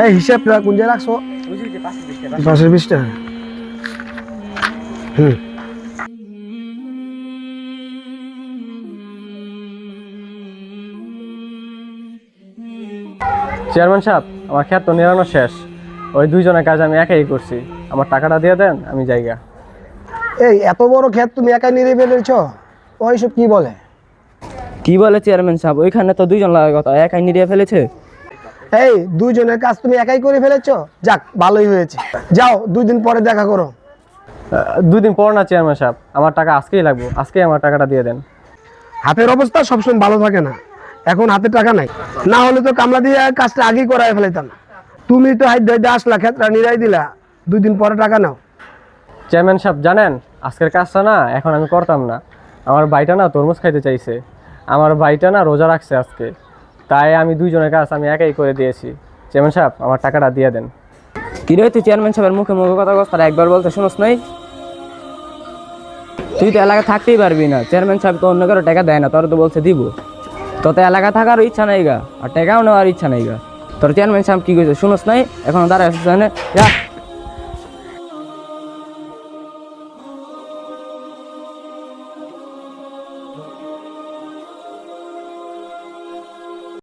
এই হিসাবটা কোন জায়গায় রাখছো? পাশের 20 টাকা। চেয়ারম্যান সাহেব, আমার ক্ষেত তো নিরানো শেষ। ওই দুইজনের কাজ আমি একাই করছি। আমার টাকাটা দিয়ে দেন, আমি জায়গা। এই এত বড় ক্ষেত তুমি একাই নিয়ে ফেলেছো? ওইসব কি বলে? কি বলে চেয়ারম্যান সাহেব? ওইখানে তো দুইজন লাগার কথা, একাই নিয়ে ফেলেছে। এই দুইজনের কাজ তুমি একাই করে ফেলেছো? যাক, ভালোই হয়েছে। যাও, 2 দিন পরে দেখা করো। 2 দিন পর না চেয়ারম্যান সাহেব, আমার টাকা আজকেই লাগবে। আজকেই আমার টাকাটা দিয়ে দেন। হাতের অবস্থা সবসময় ভালো থাকে না। এখন হাতে টাকা নাই, না হলে তো কামলা দিয়ে কাজটা আগেই করাই ফেলাইতাম। তুমি তো হাইট ধরে আসলা, ক্ষেতটা নিরাই দিলা, 2 দিন পরে টাকা নাও। চেয়ারম্যান সাহেব জানেন, আজকের কাজটা না এখন আমি করতাম না। আমার ভাইটা না তরমুজ খাইতে চাইছে। আমার ভাইটা না রোজা রাখছে আজকে, তাই আমি দুইজনের কাজ আমি একাই করে দিয়েছি। চেয়ারম্যান সাহেব, আমার টাকাটা দিয়ে দেন। কি রে, তুই চেয়ারম্যান সাহেবের মুখে মুখে কথা কস, তারা একবার বলতে শুনোস নাই? তুই তো এলাকা থাকতেই পারবি না। চেয়ারম্যান সাহেব তো অন্য কারো টাকা দেয় না, তোর তো বলছে দিব। তোতে এলাকা থাকার ইচ্ছা নাই গা, আর টাকাও নেওয়ার ইচ্ছা নাই গা। তোর চেয়ারম্যান সাহেব কি কইছে শুনোস নাই? এখন দাঁড়ায় আসছিস, যা।